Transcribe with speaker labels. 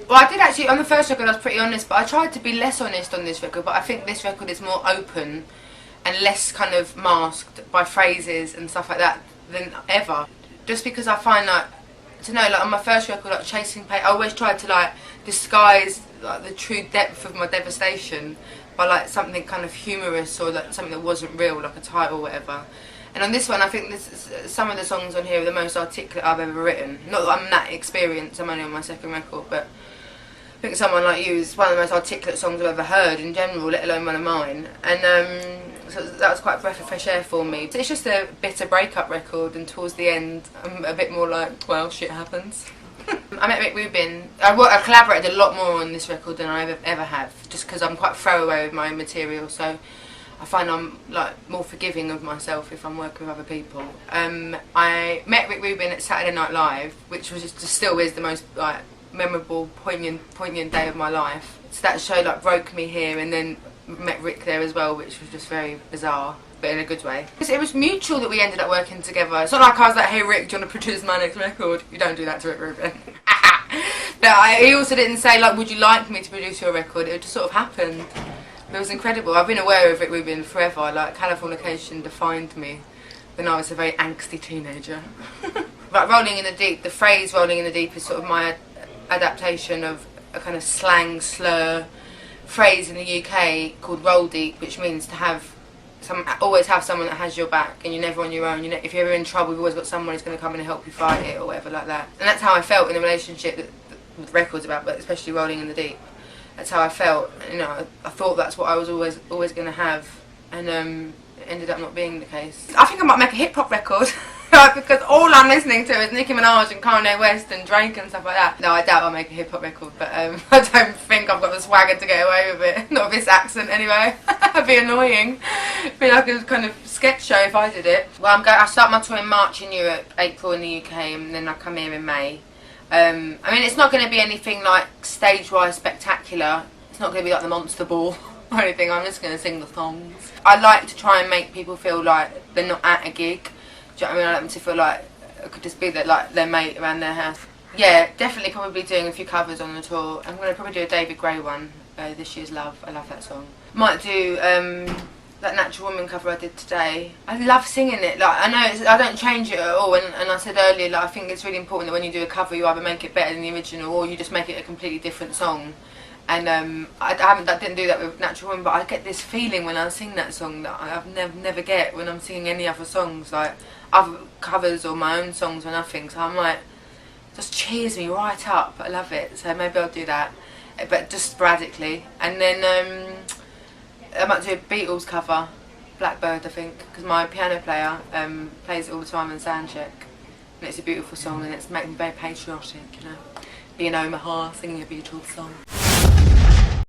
Speaker 1: Well, I did actually, on the first record I was pretty honest, but I tried to be less honest on this record, but I think this record is more open and less kind of masked by phrases and stuff like that than ever. Just because I find like, I don't know, like on my first record, like Chasing Pain, I always tried to like disguise like the true depth of my devastation by like something kind of humorous or like something that wasn't real, like a title or whatever. And on this one, I think some of the songs on here are the most articulate I've ever written. Not that I'm that experienced, I'm only on my second record, but I think Someone Like You is one of the most articulate songs I've ever heard in general, let alone one of mine. And so that was quite a breath of fresh air for me. It's just a bitter breakup record, and towards the end, I'm a bit more like, well, shit happens. I met Rick Rubin. I collaborated a lot more on this record than I ever have, just because I'm quite throwaway with my own material, so I find I'm like more forgiving of myself if I'm working with other people. I met Rick Rubin at Saturday Night Live, which was just still is the most like memorable, poignant day of my life. So that show like broke me here, and then met Rick there as well, which was just very bizarre, but in a good way. It was mutual that we ended up working together. It's not like I was like, hey Rick, do you want to produce my next record? You don't do that to Rick Rubin. But he also didn't say like, would you like me to produce your record? It just sort of happened. It was incredible. I've been aware of Rick Rubin forever. Like Californication defined me when I was a very angsty teenager. Like Rolling in the Deep, the phrase Rolling in the Deep is sort of my adaptation of a kind of slang slur phrase in the UK called roll deep, which means to have always have someone that has your back and you're never on your own. You know, if you're ever in trouble, you've always got someone who's going to come in and help you fight it or whatever like that. And that's how I felt in a relationship that the record's about, but especially Rolling in the Deep. That's how I felt. You know, I thought that's what I was always going to have, and it ended up not being the case. I think I might make a hip hop record. Because all I'm listening to is Nicki Minaj and Kanye West and Drake and stuff like that. No, I doubt I'll make a hip hop record, but I don't think I've got the swagger to get away with it. Not with this accent anyway. It'd be annoying. It'd be like a kind of sketch show if I did it. Well, I start my tour in March in Europe, April in the UK, and then I come here in May. I mean, it's not going to be anything like stage-wise spectacular. It's not going to be like the Monster Ball or anything. I'm just going to sing the songs. I like to try and make people feel like they're not at a gig. Do you know what I mean? I like them to feel like it could just be that, like their mate around their house. Yeah, definitely probably doing a few covers on the tour. I'm going to probably do a David Gray one, This Year's Love. I love that song. Might do that Natural Woman cover I did today. I love singing it. Like I know I don't change it at all. And I said earlier, like I think it's really important that when you do a cover, you either make it better than the original or you just make it a completely different song. And I didn't do that with Natural Woman, but I get this feeling when I sing that song that I've never get when I'm singing any other songs, like other covers or my own songs or nothing. So I'm like, it just cheers me right up. I love it. So maybe I'll do that, but just sporadically. And then I might do a Beatles cover, Blackbird, I think, because my piano player plays it all the time in soundcheck, and it's a beautiful song, and it's making me very patriotic, you know, being Omaha, singing a Beatles song.